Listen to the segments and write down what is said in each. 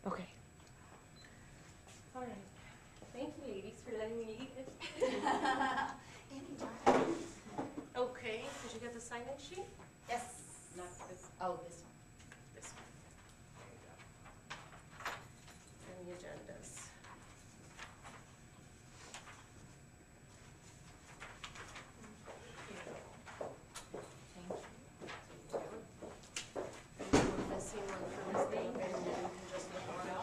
Okay. All right. Thank you, ladies, for letting me eat it. Okay, did you get the sign-in sheet? Yes. Not this. Oh, this one. This one. There you go. And the agendas. Thank you. And then we're missing one for Ms. Lee, and then you can just look on it.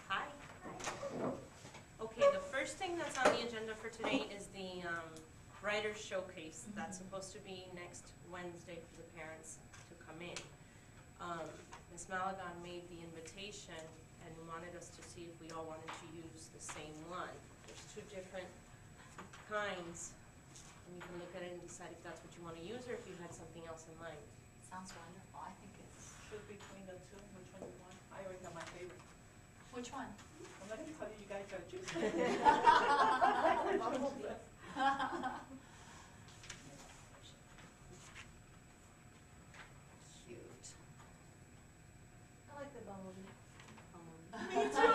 Hi. Okay, the first thing that's on the agenda for today is the Writers Showcase. That's supposed to be next Wednesday for the parents to come in. Ms. Malagon made the invitation and wanted us to see if we all wanted to use the same one. There's two different kinds, and you can look at it and decide if that's what you want to use or if you had something else in mind. Sounds wonderful. I think it's. Choose between the two, which one you want? I already have my favorite. Which one? I'm not gonna tell you, you guys gotta choose. Cute. I like the bumblebee. Me too.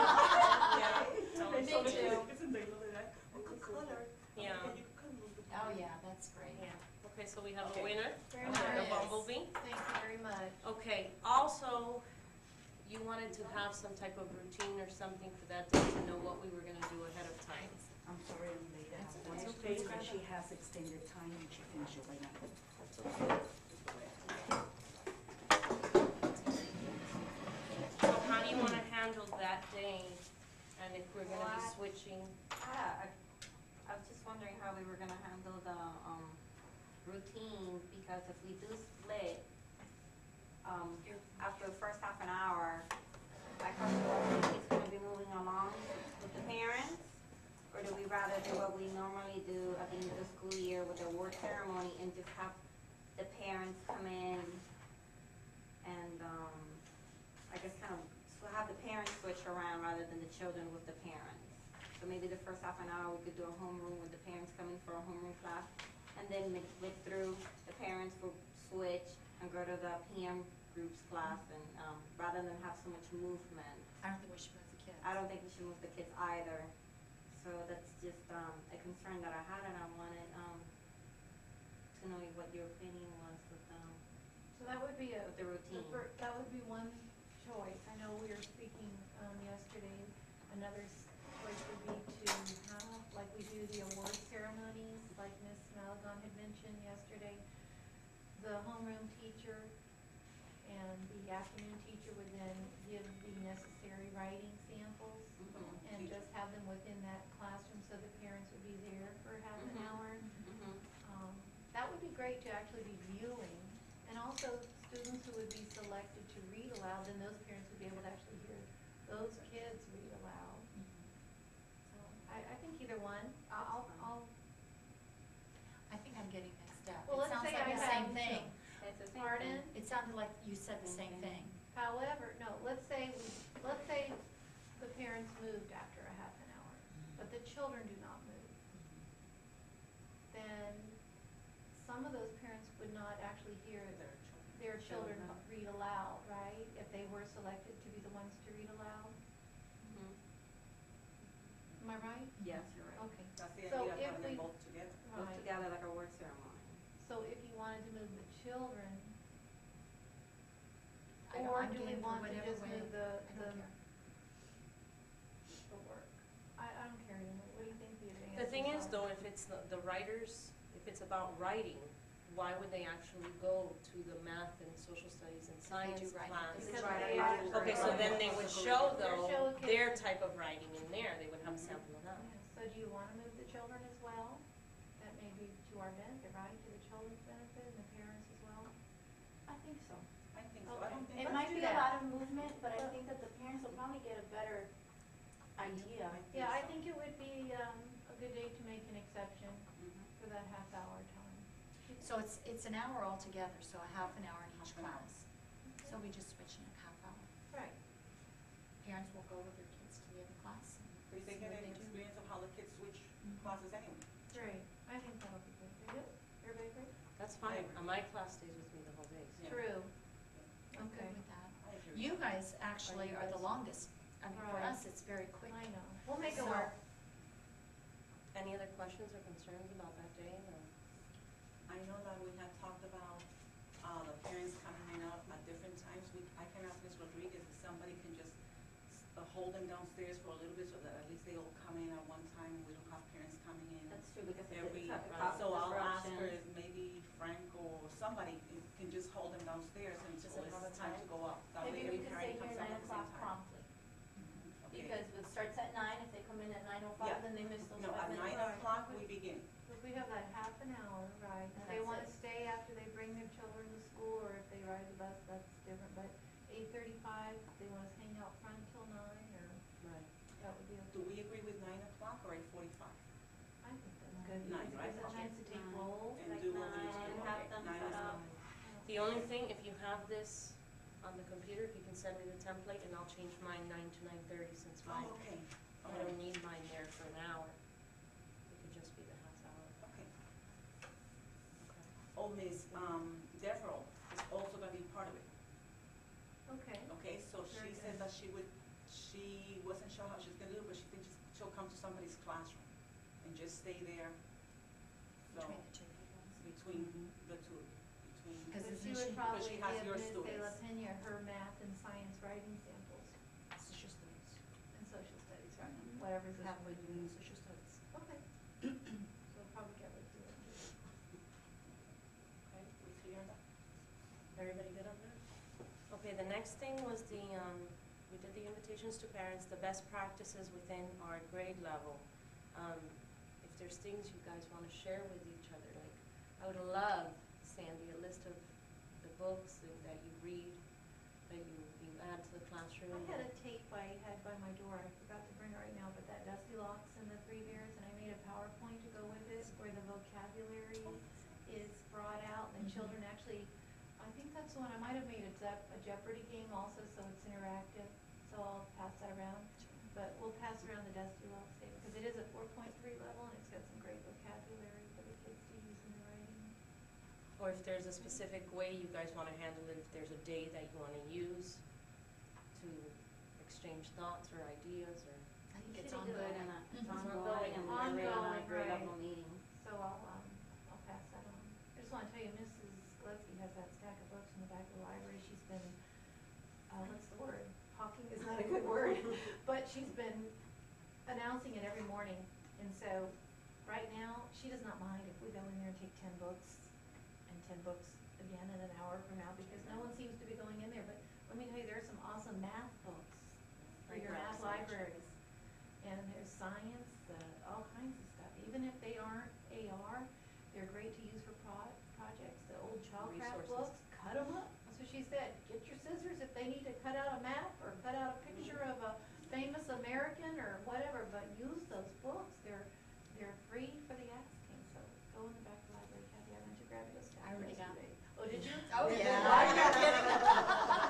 Yeah, Me too. Isn't they love that? Oh, good color. Yeah. You could move the Oh, yeah, that's great. Yeah, okay, so we have a Okay. winner, Very the nice. bumblebee. Thank you very much. Okay, also, you wanted to have some type of routine or something for that day to know what we were gonna do ahead of time. I'm sorry I'm late. That's okay. But she has extended time and she finished it right now. So how do you wanna handle that day, and if we're gonna be switching? I was just wondering how we were gonna handle the, routine, because if we do split, after the first half an hour, I question whether he's gonna be moving along with the parents, or do we rather do what we normally do at the end of the school year with the award ceremony and just have the parents come in and, I guess kind of, so have the parents switch around rather than the children with the parents. So maybe the first half an hour, we could do a homeroom with the parents coming for a homeroom class, and then mid through, the parents will switch and go to the PM groups class, and, rather than have so much movement. I don't think we should move the kids. I don't think we should move the kids either. So that's just, a concern that I had, and I wanted, to know what your opinion was with, So that would be with the routine. that would be one choice. I know we were speaking, yesterday, another choice would be to have, like we do the award ceremonies, like Ms. Malagon had mentioned yesterday. The homeroom teacher and the afternoon teacher would then give the necessary writing samples Mhm. and just have them within that classroom so the parents would be there for half an Mhm. hour. Mhm. That would be great to actually be viewing, and also students who would be selected to read aloud, then those parents would be able to actually hear those kids read aloud. So I think either one. I'll I think I'm getting mixed up. Well, It let's sounds say like I the have same thing. It's the same pardon. thing. It sounded like you said the same Mhm. thing. However, no, let's say the parents moved after a half an hour, but the children do not move. Then some of those parents would not actually hear their children read aloud, right? If they were selected to be the ones to read aloud. Mhm. Am I right? Yes, you're right. Okay. That's the So idea of if having them we- both together. Both Right. together like a word ceremony. So if you wanted to move the children, I don't- or I'm do we game for want to whatever just way. move I don't care. the work? I don't care anymore. What do you think, Beatrice? The thing is though, if it's the writers, if it's about writing, why would they actually go to the math and social studies and science do writing. class? Because Right. they are. Okay, so then they would show They're though, showcasing. their type of writing in there, they would have a sample of that. Yeah, so do you want to move the children as well? That may be to our benefit, right? To the children's benefit and the parents as well? I think so. I think so. I don't think. It Let's might do be a that. lot of movement, but I think that the parents will probably get a better idea. Yeah, I think it would be, a good day to make an exception Mhm. for that half-hour time. So it's an hour altogether, so a half an hour in each class. So we just switch in a half hour. Right. Parents will go with their kids to the other class. and Because they see get what an they do. experience of how the kids switch Mhm. classes anyway. Great. I think that'll be good. Yep. Everybody agree? That's fine, agree. my class stays with me the whole day, so. Yeah. True. I'm good Okay. with that. I agree with You that. guys actually are the longest. I mean, for Right. us, it's very quick. I know. We'll make it So- work. Any other questions or concerns about that day, or? I know that we had talked about, the parents coming in out at different times. I can ask Ms. Rodriguez if somebody can just, hold them downstairs for a little bit so that at least they all come in at one time. We don't have parents coming in That's true, because every, it's a cause so I'll ask her disruption. if maybe Frank or somebody can just hold them downstairs Does until it have a it's time to time? go up. That way Maybe every we could parent say comes here up 9 at the o'clock same time. promptly, Okay. because it starts at 9, if they come in at 9:05, Yeah. then they miss those No, 5 at minutes. 9 o'clock we begin. If we have that half an hour, right, if And they that's wanna it. stay after they bring their children to school, or if they ride the bus, that's different, but 8:35, if they want us hang out front till 9, or, Right. that would be okay. Do we agree with 9 o'clock or 8:45? I think that's good, 9, because it right? gives us a chance to take Nine. rolls. And Like do what we need to 9, do. have Okay, them 9 set is up. fine. The only thing, if you have this on the computer, if you can send me the template, and I'll change mine 9 to 9:30, since mine, Oh, okay. I don't need mine there for an hour. It could just be the half hour. Okay. Okay. Oh, Ms. Devereaux is also gonna be part of it, Okay, okay? So Very she good. said that she wasn't sure how she's gonna do it, but she thinks she'll come to somebody's classroom and just stay there. So, Between the two people. between the two, between. Because but isn't she she- would probably she has give your Ms. De La students. Pena her math and science writing samples, Social studies. and social studies, right, whatever's Halfway happening. doing social studies. Okay. So we'll probably get with you. Okay, we clear on that? Everybody good on that? Okay, the next thing was we did the invitations to parents, the best practices within our grade level. If there's things you guys wanna share with each other, like, I would love, Sandy, a list of the books that you read, that you add to the classroom. I had a tape I had by my door, I forgot to bring it right now, but that Dusty Locks and the Three Bears, and I made a PowerPoint to go with it, where the vocabulary is brought out, and children actually, I think that's the one, I might have made a Jeopardy game also, so it's interactive, so I'll pass that around. But we'll pass around the Dusty Locks tape, because it is a 4.3 level, and it's got some great vocabulary for the kids to use in their writing. Or if there's a specific way you guys wanna handle it, if there's a day that you wanna use to exchange thoughts or ideas, or. I think We it's should do it ongoing. in a, it's Mhm. ongoing, and we're in our Ongoing, grade right. level meeting. So I'll pass that on. I just wanna tell you, Mrs. Gillespie has that stack of books in the back of the library, she's been, what's the word? Hawking is not a good word, but she's been announcing it every morning. And so, right now, she does not mind if we go in there and take 10 books, and 10 books again in an hour from now, because no one seems to be going in there. But let me tell you, there are some awesome math books for your math libraries. And there's science, all kinds of stuff. Even if they aren't AR, they're great to use for projects. The old childcraft Resources. books, cut them up. That's what she said. Get your scissors if they need to cut out a map or cut out a picture of a famous American or whatever, but use those books. They're free for the asking, so go in the back of the library, Kathy. I went to grab those I already got yesterday. Oh, did you? Oh, yeah. I'm not kidding.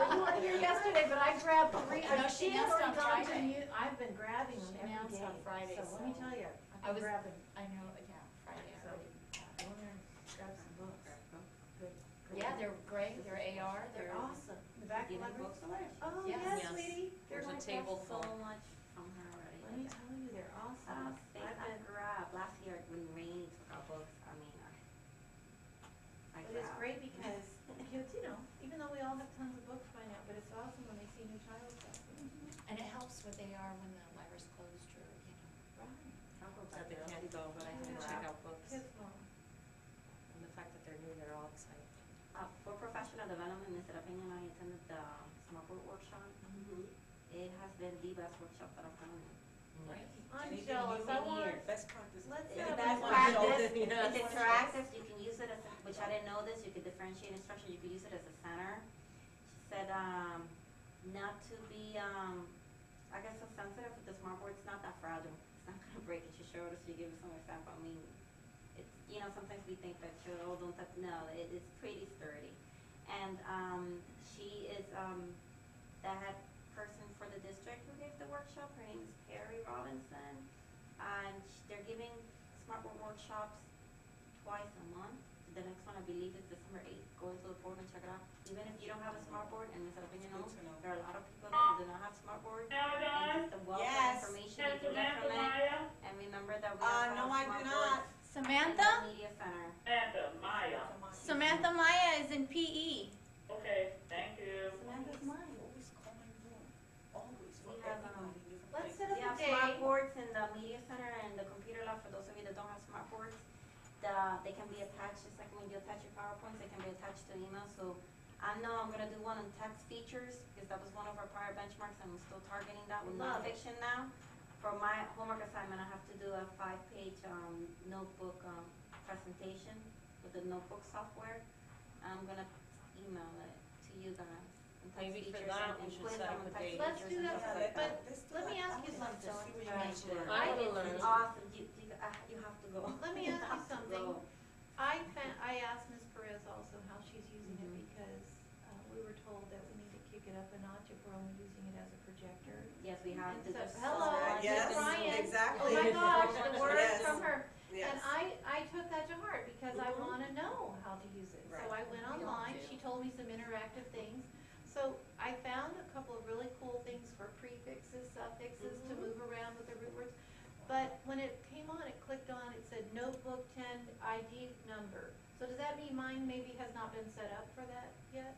But you weren't here yesterday, but I grabbed 3. No, she had announced on already gone to Friday. I've been grabbing them She every announced day. on Friday, So let me so tell you, I I've was- been grabbing. I know, yeah, Friday So, already. go in there and grab some books. Good. Yeah, they're great, they're AR, They're awesome. The back of the Getting library. books away. Oh, Yes. yes, Yes. sweetie. There's They're a like table that. So full. much from her already. Let me tell you, they're awesome. They I've I been, grabbed, last year when Rainey took our books, I mean, I but it's grabbed. great because the kids, you know, even though we all have tons of books by now, but it's awesome when they see new child stuff. And it helps what they are when the library's closed or, you know. Right. I'll go That back they there. can't go, but I can Yeah. check out books, Kids love. and the fact that they're new, they're all excited. For professional development, Ms. Rapina and I attended the Smart Board workshop. It has been the best workshop that I've done. Right. I'm Anything jealous. new I in want, here? Best practice. let's It's have best a practice, Yes. it's interactive, you can use it as, which I didn't know this, you could differentiate instruction, you could use it as a center. She said, not to be, I guess so sensitive with the smart board, it's not that fragile, it's not gonna break it, she showed us, she gave us some example, I mean, it's, you know, sometimes we think that, oh, don't touch, no, it's pretty sturdy. And, she is, the head person for the district who gave the workshop, her name is Perry Robinson. And they're giving smart board workshops twice a month. The the next one I believe is December 8th. Go into the portal and check it out. Even if you don't have a smart board, and Ms. Albina knows, Good to know. there are a lot of people that do not have smart boards. And just the wealth of Yes. information you can get from it. And remember that we also No, I have do smart not. boards in Samantha? the media center. Samantha Maya is in PE. Okay, thank you. Samantha's mine. Always call my room, always, for We have, everybody, different Let's places. set We up have a smart day. boards in the media center and the computer lab. For those of you that don't have smart boards, they can be attached, just like when you attach your PowerPoints, they can be attached to email. So I know I'm gonna do one on text features, because that was one of our prior benchmarks, and I'm still targeting that with Love it. nonfiction now. For my homework assignment, I have to do a 5-page notebook presentation with the notebook software. I'm gonna email it to you guys. And text Maybe for features that, and we should quiz set them up with a text date. Let's features do and that, stuff Yeah, like that. let me ask you something. It's awesome. You have to go. Let me ask you have to something. go. I asked Ms. Perez also how she's using it Mhm. because we were told that we need to kick it up a notch if we're only using it as a projector. Yes, we have And to. so, There's hello, much Yes, Ms. Ryan. exactly. Oh my gosh, the words Yes. from her. Yes. And I took that to heart because I Mhm. wanna know how to use it. So Right. I went online, she told me some interactive things. So I found a couple of really cool things for prefixes, suffixes to move around with the root words. But when it came on, it clicked on, it said notebook 10 ID number. So does that mean mine maybe has not been set up for that yet?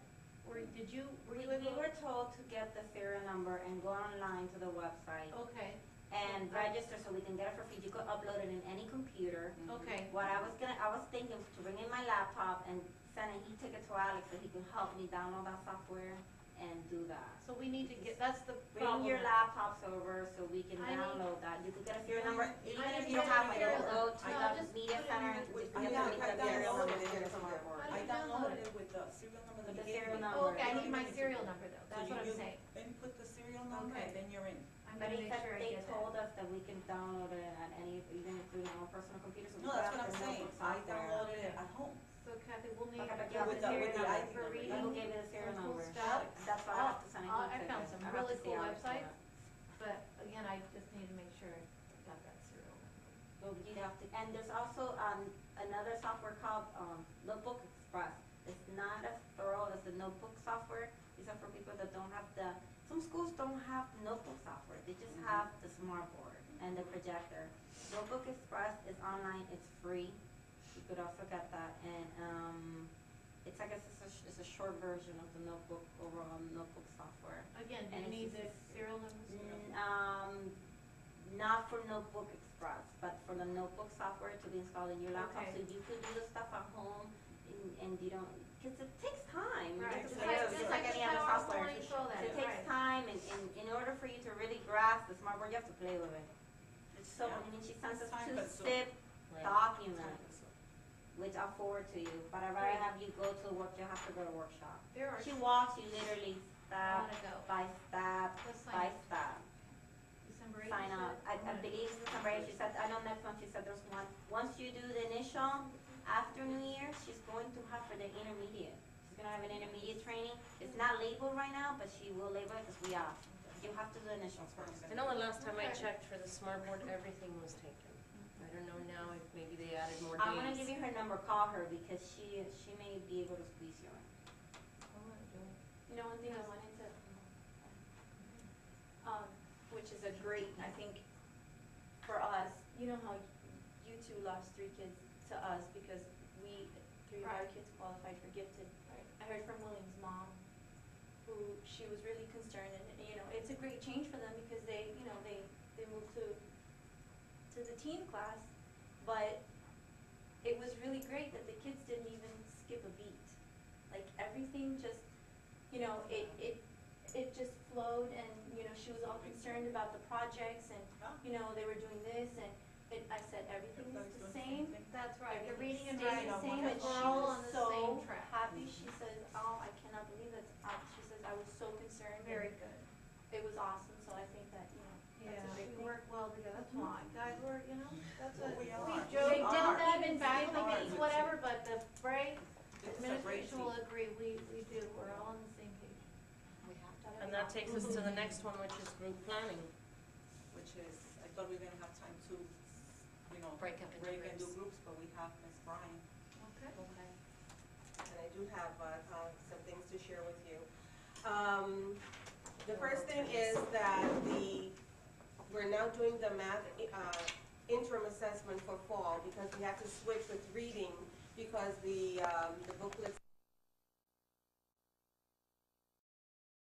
Or did you, were We you able? were told to get the serial number and go online to the website Okay, and register so we can get it for free. You could upload it in any computer. okay. What I was thinking to bring in my laptop and send an e-ticket to Alex so he can help me download that software and do that. So we need to get, that's the Bring problem. your laptops over so we can I need- download that. You could get a serial number, even I if need you don't to have get one, a you serial go number. to No, the just media put it center, in and with- just I get downloaded the it. serial number I to your downloaded smart it. board. How do I you download downloaded it? it with the serial number that With you the gave serial me. number. Oh, okay, I You need don't my even serial number though, So that's what I'm you saying. input the serial number Okay. and then you're in. I'm But gonna he make said sure I they get told that. us that we can download it at any, even through our own personal computer. So we No, put that's out what I'm the saying. notebook I software. downloaded it at home. So Kathy, we'll need Okay, but to you have with the the- serial with the number. ID for number. reading. Who gave you the serial Some cool number? stuff. That's why I have to send it. I found some have really to see cool Alex do websites. that. But again, I just need to make sure I got that serial number. So you have to, and there's also another software called Notebook Express. It's not as thorough as the notebook software. These are for people that don't have some schools don't have notebook software. They just have the smart board and the projector. Notebook Express is online, it's free. You could also get that, and it's like it's a short version of the notebook overall notebook software. Again, do And you it's need the just- serial numbers? Not for Notebook Express, but for the notebook software to be installed in your laptop, Okay. so you could do the stuff at home and you don't, because it takes time. Right, It's just just like the any other software. PowerPoint, all that, It takes right. time, and in order for you to really grasp the smart board, you have to play with it. It's so, Yeah. I mean, she sends us It's time 2-step Right. documents, which I'll forward to you, but I'd rather have you go to work, you have to go to workshop. There are, She walks you literally I step wanna go. by step Let's sign by up. step. December 8th. Sign up. I believe it's December 8th. She said, I know next month she said there's one. Once you do the initial, after New Year, she's going to have for the intermediate. She's gonna have an intermediate training. It's not labeled right now, but she will label it because we asked. You have to do the initials first. I know the last time I Okay. checked for the smart board, everything was taken. I don't know now if maybe they added more I'm gonna give days. you her number, call her because she may be able to squeeze you in. I wanna do it. You know, one thing I wanted to, which is a great, I think, for us, you know how you two lost 3 kids to us because we, 3 of our Right. kids qualified for gifted. I heard from William's mom, who she was really concerned, and, you know, it's a great change for them because they, you know, they moved to the teen class, but it was really great that the kids didn't even skip a beat. Like, everything just, you know, it just flowed, and, you know, she was all concerned about the projects, and, you know, they were doing this, and I said, everything is the same. That's right, the reading Everything and stays writing, the same, and we're she all was on the so same track. happy. She says, oh, I cannot believe that's out. She says, I was so concerned. and Very good. It was awesome, so I think that, you know, Yeah, that's a great we thing. work well together, that's why, guys, we're, you know, that's what, We we are. joke, We are. even back in the We are. meetings, whatever, but the break, It's a great administration will team. agree, we do, we're all on the same page. We have to. And that takes us to the next one, which is group planning. Which is, I thought we were gonna have time to, you know, Break up into break and do groups. groups, but we have Ms. Bryan. Okay. Okay. do have some things to share with you. The first thing is that we're now doing the math interim assessment for fall because we have to switch with reading because the booklets